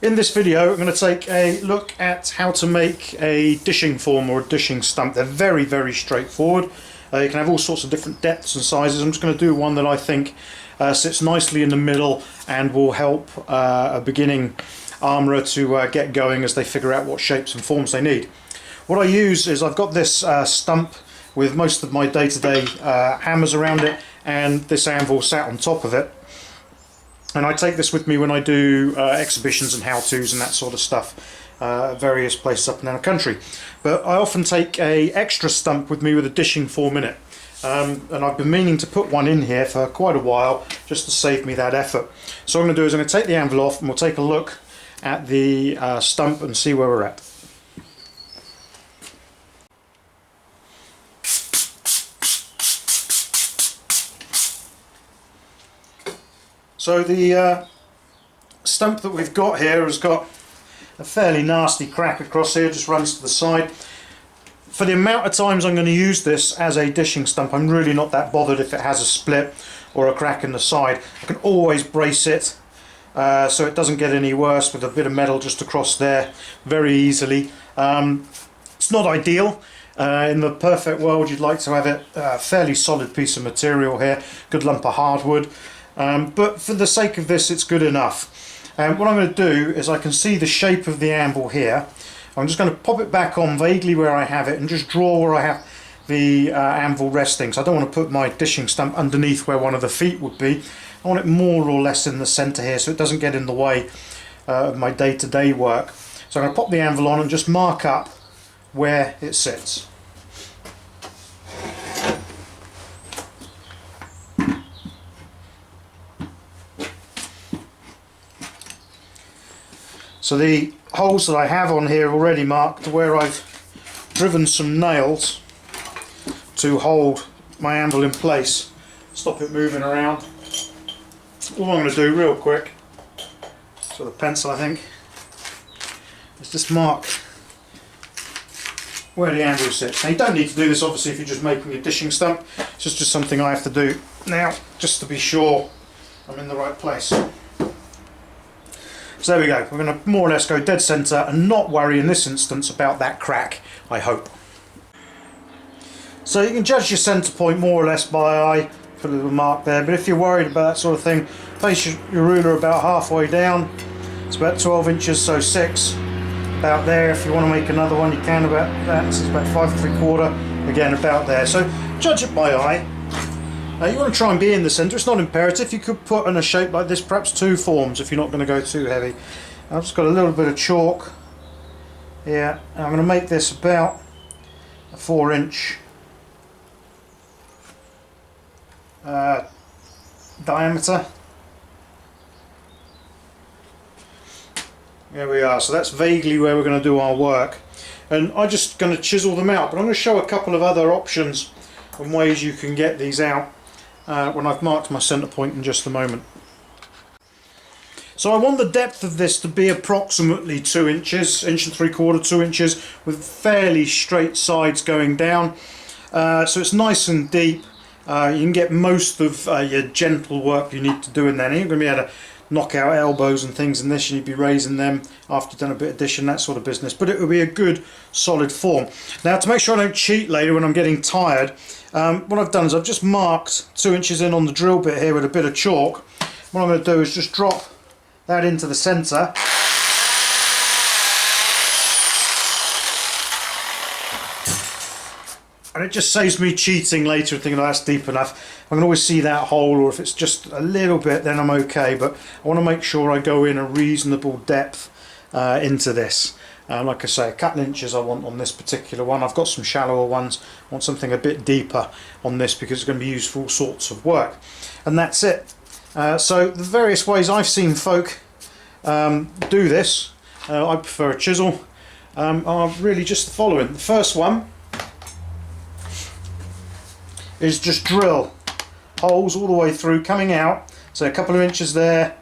In this video I'm going to take a look at how to make a dishing form or a dishing stump. They're very, very straightforward. You can have all sorts of different depths and sizes. I'm just going to do one that I think sits nicely in the middle and will help a beginning armourer to get going as they figure out what shapes and forms they need. What I use is I've got this stump with most of my day-to-day hammers around it, and this anvil sat on top of it. And I take this with me when I do exhibitions and how-tos and that sort of stuff, various places up and down the country. But I often take a extra stump with me with a dishing form in it. And I've been meaning to put one in here for quite a while, just to save me that effort. So what I'm going to do is I'm going to take the anvil off and we'll take a look at the stump and see where we're at. So the stump that we've got here has got a fairly nasty crack across here, just runs to the side. For the amount of times I'm going to use this as a dishing stump, I'm really not that bothered if it has a split or a crack in the side. I can always brace it so it doesn't get any worse with a bit of metal just across there very easily. It's not ideal. In the perfect world you'd like to have it a fairly solid piece of material here, good lump of hardwood. But for the sake of this it's good enough. And what I'm going to do is I can see the shape of the anvil here. I'm just going to pop it back on vaguely where I have it and just draw where I have the anvil resting. So I don't want to put my dishing stump underneath where one of the feet would be. I want it more or less in the centre here so it doesn't get in the way of my day-to-day work. So I'm going to pop the anvil on and just mark up where it sits. So the holes that I have on here already marked are where I've driven some nails to hold my anvil in place, stop it moving around. All I'm going to do real quick, so the pencil I think, is just mark where the anvil sits. Now you don't need to do this obviously if you're just making a dishing stump, it's just something I have to do now just to be sure I'm in the right place. So there we go, we're going to more or less go dead centre and not worry in this instance about that crack, I hope. So you can judge your centre point more or less by eye, put a little mark there, but if you're worried about that sort of thing, place your ruler about halfway down. It's about 12 inches, so 6, about there. If you want to make another one you can, about that, so it's about 5 3/4, again about there. So judge it by eye. You want to try and be in the centre, it's not imperative. You could put in a shape like this, perhaps 2 forms if you're not going to go too heavy. I've just got a little bit of chalk here, and I'm going to make this about a 4-inch diameter. There we are, so that's vaguely where we're going to do our work. And I'm just going to chisel them out, but I'm going to show a couple of other options and ways you can get these out when I've marked my centre point in just a moment. So I want the depth of this to be approximately 2 inches, 1 3/4, 2 inches, with fairly straight sides going down. So it's nice and deep. You can get most of your gentle work you need to do in there. And you're going to be able to knock out elbows and things in this, you need to be raising them after you've done a bit of dishing, that sort of business. But it will be a good solid form. Now to make sure I don't cheat later when I'm getting tired, what I've done is I've just marked 2 inches in on the drill bit here with a bit of chalk. What I'm going to do is just drop that into the centre. And it just saves me cheating later and thinking, oh, that's deep enough. I can always see that hole, or if it's just a little bit then I'm okay, but I want to make sure I go in a reasonable depth into this. Like I say, a couple of inches I want on this particular one. I've got some shallower ones. I want something a bit deeper on this because it's going to be used for all sorts of work. And that's it. So the various ways I've seen folk do this, I prefer a chisel, are really just the following. The first one is just drill holes all the way through, coming out, so a couple of inches there,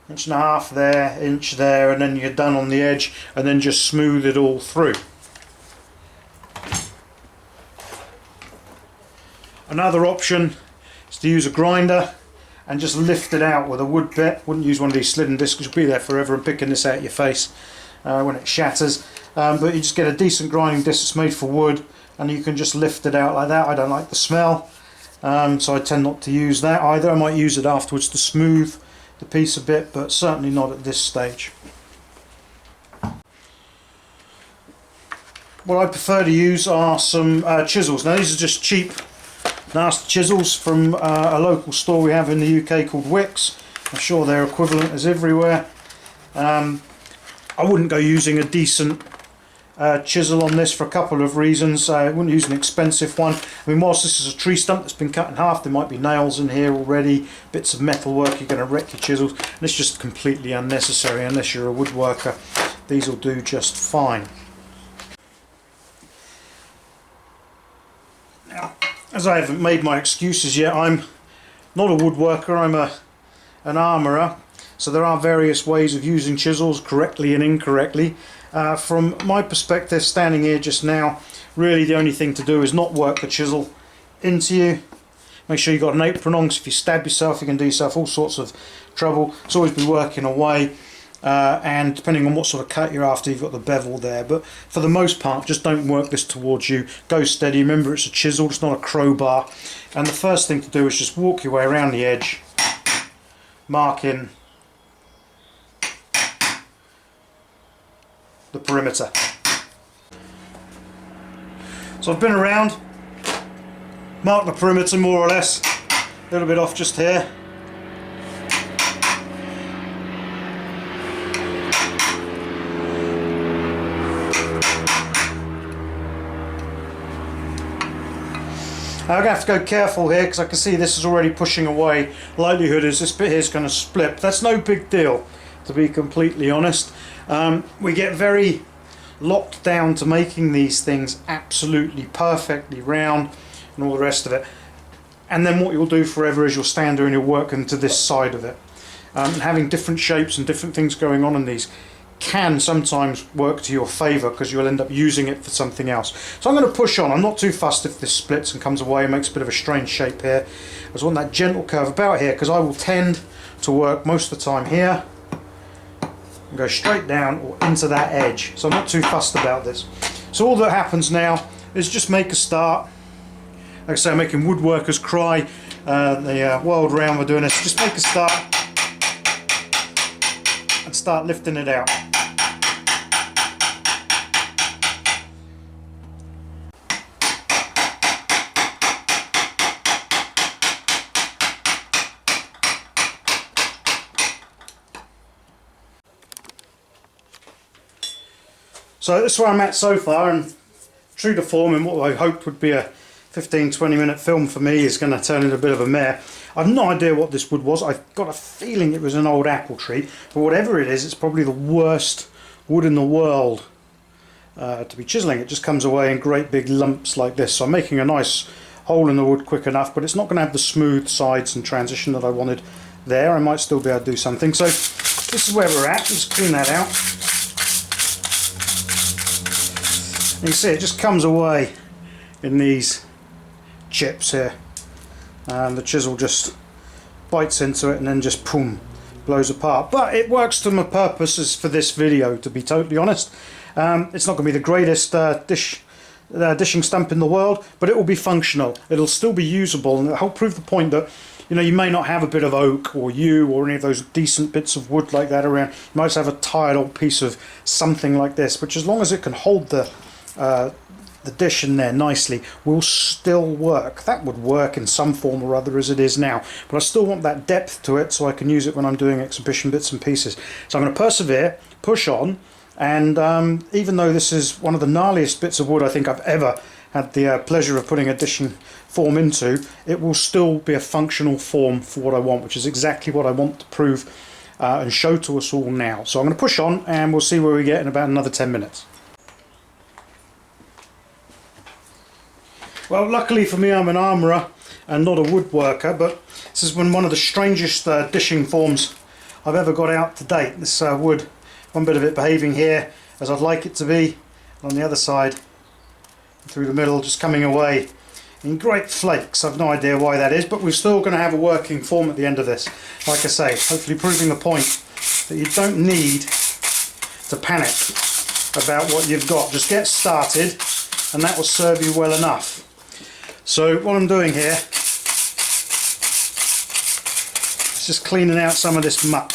1.5 inches there, inch there, and then you're done on the edge, and then just smooth it all through. Another option is to use a grinder and just lift it out with a wood bit. Wouldn't use one of these slidden discs, you'll be there forever and picking this out of your face when it shatters. But you just get a decent grinding disc that's made for wood, and you can just lift it out like that. I don't like the smell, so I tend not to use that either. I might use it afterwards to smooth the piece a bit, but certainly not at this stage. What I prefer to use are some chisels. Now these are just cheap, nasty chisels from a local store we have in the UK called Wickes. I'm sure their equivalent is everywhere. I wouldn't go using a decent chisel on this for a couple of reasons. I wouldn't use an expensive one. I mean, whilst this is a tree stump that's been cut in half, there might be nails in here already, bits of metal work, you're going to wreck your chisels, and it's just completely unnecessary unless you're a woodworker. These will do just fine. Now, as I haven't made my excuses yet, I'm not a woodworker, I'm an armourer, so there are various ways of using chisels correctly and incorrectly. From my perspective, standing here just now, really the only thing to do is not work the chisel into you. Make sure you've got an apron on, because if you stab yourself you can do yourself all sorts of trouble. It's always be working away, and depending on what sort of cut you're after, you've got the bevel there, but for the most part just don't work this towards you. Go steady, remember it's a chisel, it's not a crowbar, and the first thing to do is just walk your way around the edge, marking the perimeter. So I've been around, marked the perimeter more or less, a little bit off just here. I'm going to have to go careful here because I can see this is already pushing away. Likelihood is this bit here is going to split. That's no big deal, to be completely honest. We get very locked down to making these things absolutely perfectly round and all the rest of it, and then what you'll do forever is you'll stand there and you'll work into this side of it, and having different shapes and different things going on in these can sometimes work to your favour because you'll end up using it for something else. So I'm going to push on. I'm not too fussed if this splits and comes away and makes a bit of a strange shape here. I just want that gentle curve about here, because I will tend to work most of the time here and go straight down or into that edge, so I'm not too fussed about this. So all that happens now is just make a start. Like I say, I'm making woodworkers cry the world round we're doing this. Just make a start and start lifting it out. So this is where I'm at so far, and true to form, and what I hoped would be a 15-20 minute film for me is going to turn into a bit of a mare. I've no idea what this wood was. I've got a feeling it was an old apple tree, but whatever it is, it's probably the worst wood in the world to be chiselling. It just comes away in great big lumps like this. So I'm making a nice hole in the wood quick enough, but it's not going to have the smooth sides and transition that I wanted there. I might still be able to do something. So this is where we're at. Let's clean that out. You can see it just comes away in these chips here, and the chisel just bites into it and then just boom, blows apart. But it works to my purposes for this video, to be totally honest. It's not going to be the greatest dishing stump in the world, but it will be functional. It'll still be usable, and it'll prove the point that, you know, you may not have a bit of oak or yew or any of those decent bits of wood like that around. You might just have a tired old piece of something like this, which, as long as it can hold the dish in there nicely, will still work. That would work in some form or other as it is now, but I still want that depth to it so I can use it when I'm doing exhibition bits and pieces. So I'm going to persevere, push on, and even though this is one of the gnarliest bits of wood I think I've ever had the pleasure of putting a dishing form into, it will still be a functional form for what I want, which is exactly what I want to prove and show to us all now. So I'm going to push on, and we'll see where we get in about another 10 minutes. Well, luckily for me, I'm an armourer and not a woodworker, but this is one of the strangest dishing forms I've ever got out to date. This wood, one bit of it behaving here as I'd like it to be, on the other side, through the middle, just coming away in great flakes. I've no idea why that is, but we're still going to have a working form at the end of this. Like I say, hopefully proving the point that you don't need to panic about what you've got. Just get started and that will serve you well enough. So what I'm doing here is just cleaning out some of this muck.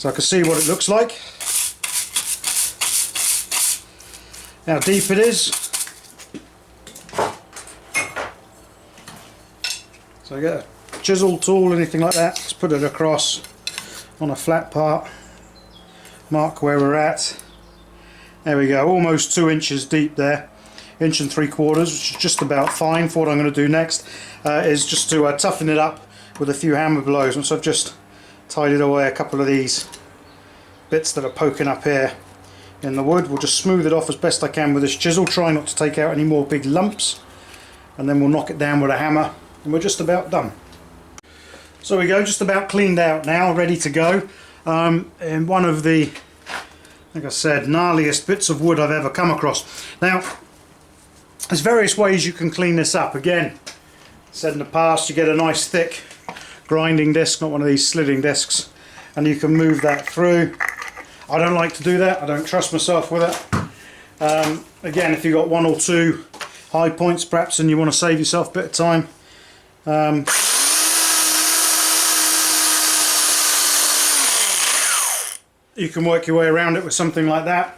So I can see what it looks like, how deep it is. So I get a chisel tool, anything like that, just put it across on a flat part, mark where we're at. There we go, almost 2 inches deep there, 1 3/4, which is just about fine for what I'm going to do next. Is just to toughen it up with a few hammer blows. Once I've just tidied away a couple of these bits that are poking up here in the wood, we'll just smooth it off as best I can with this chisel, try not to take out any more big lumps, and then we'll knock it down with a hammer and we're just about done. So we go, just about cleaned out now, ready to go. In one of the, like I said, gnarliest bits of wood I've ever come across. Now, there's various ways you can clean this up. Again, said in the past, you get a nice thick grinding disc, not one of these slitting discs, and you can move that through. I don't like to do that, I don't trust myself with it. Again, if you've got 1 or 2 high points perhaps and you want to save yourself a bit of time, you can work your way around it with something like that.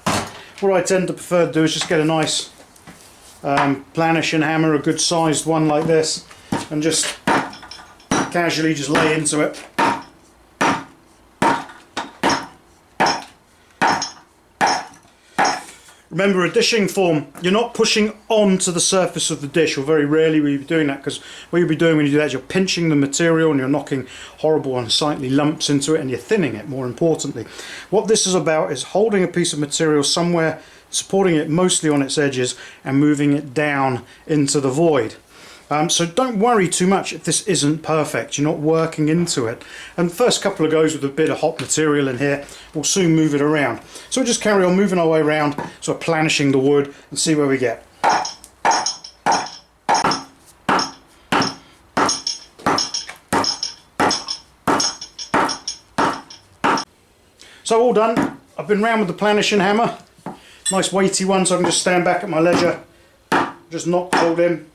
What I tend to prefer to do is just get a nice planishing hammer, a good sized one like this, and just casually just lay into it. Remember, a dishing form, you're not pushing onto the surface of the dish, or very rarely will you be doing that, because what you'll be doing when you do that is you're pinching the material and you're knocking horrible unsightly lumps into it, and you're thinning it, more importantly. What this is about is holding a piece of material somewhere, supporting it mostly on its edges and moving it down into the void. So don't worry too much if this isn't perfect, you're not working into it. And the first couple of goes with a bit of hot material in here, we'll soon move it around. So we'll just carry on moving our way around, sort of planishing the wood and see where we get. So all done. I've been round with the planishing hammer, nice weighty one, so I can just stand back at my leisure, just knock the hole in.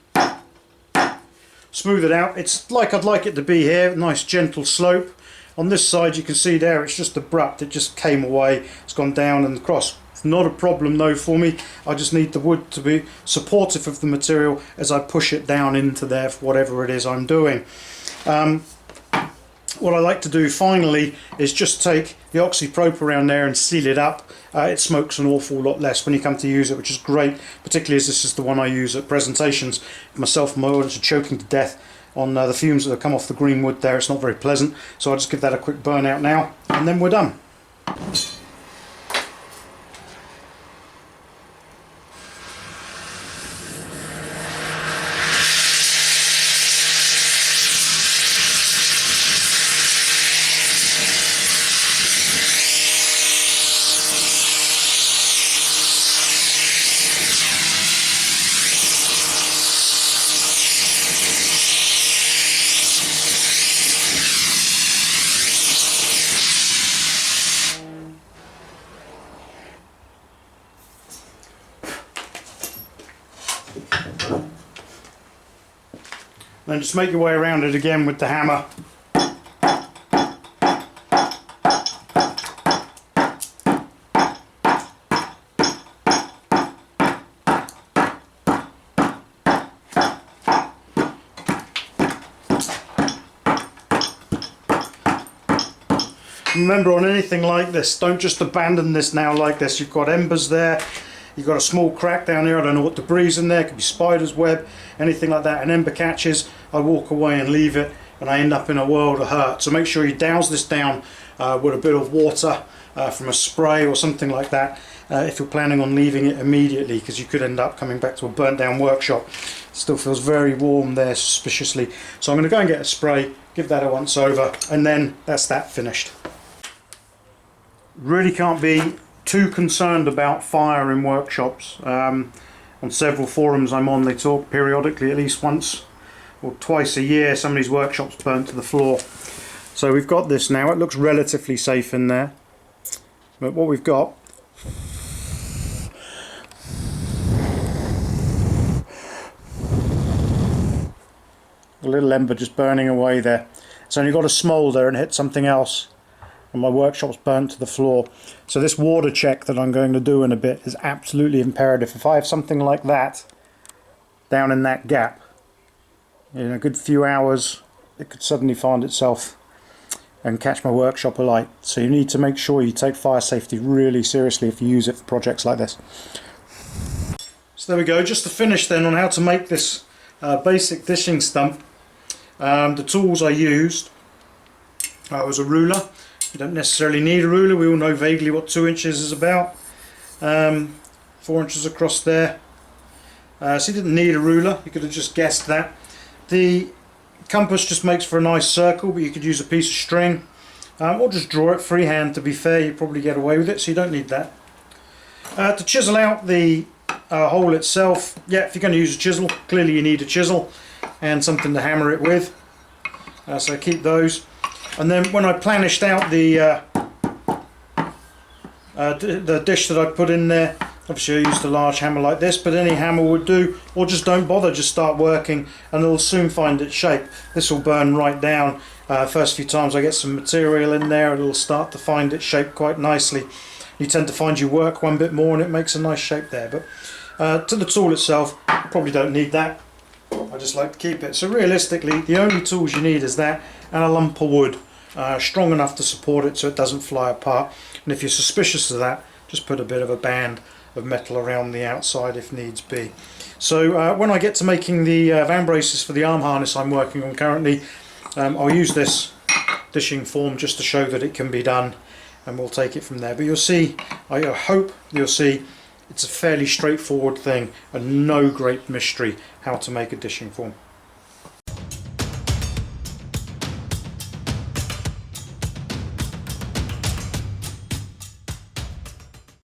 Smooth it out. It's like I'd like it to be here, nice gentle slope. On this side you can see there it's just abrupt, it just came away, it's gone down and across. It's not a problem though for me, I just need the wood to be supportive of the material as I push it down into there for whatever it is I'm doing. What I like to do finally is just take the oxyprop around there and seal it up. It smokes an awful lot less when you come to use it, which is great, particularly as this is the one I use at presentations. Myself and my audience are choking to death on the fumes that have come off the green wood there. It's not very pleasant, so I'll just give that a quick burn out now and then we're done. Then just make your way around it again with the hammer. Remember, on anything like this, don't just abandon this now like this. You've got embers there, you've got a small crack down here, I don't know what debris in there, it could be spider's web, anything like that. An ember catches, I walk away and leave it, and I end up in a world of hurt. So make sure you douse this down with a bit of water from a spray or something like that if you're planning on leaving it immediately, because you could end up coming back to a burnt down workshop. It still feels very warm there suspiciously. So I'm going to go and get a spray, give that a once over, and then that's that finished. Really can't be too concerned about fire in workshops. On several forums I'm on, they talk periodically, at least once or twice a year, somebody's workshop's burnt to the floor. So we've got this now. It looks relatively safe in there, but what we've got, a little ember just burning away there. It's only got a smoulder and hit something else, and my workshop's burnt to the floor. So this water check that I'm going to do in a bit is absolutely imperative. If I have something like that down in that gap, in a good few hours, it could suddenly find itself and catch my workshop alight. So you need to make sure you take fire safety really seriously if you use it for projects like this. So there we go, just to finish then on how to make this basic dishing stump. The tools I used was a ruler. You don't necessarily need a ruler, we all know vaguely what 2 inches is about. 4 inches across there. So you didn't need a ruler, you could have just guessed that. The compass just makes for a nice circle, but you could use a piece of string or just draw it freehand. To be fair, you probably get away with it, so you don't need that. To chisel out the hole itself, yeah, if you're going to use a chisel, clearly you need a chisel and something to hammer it with. So keep those. And then when I planished out the dish that I put in there, obviously I used a large hammer like this, but any hammer would do, or just don't bother, just start working and it'll soon find its shape. This will burn right down. First few times I get some material in there, it'll start to find its shape quite nicely. You tend to find you work one bit more and it makes a nice shape there. But to the tool itself, you probably don't need that. I just like to keep it. So realistically, the only tools you need is that and a lump of wood, strong enough to support it so it doesn't fly apart. And if you're suspicious of that, just put a bit of a band of metal around the outside if needs be. So when I get to making the van braces for the arm harness I'm working on currently, I'll use this dishing form just to show that it can be done, and we'll take it from there. But you'll see, I hope you'll see, it's a fairly straightforward thing and no great mystery how to make a dishing form.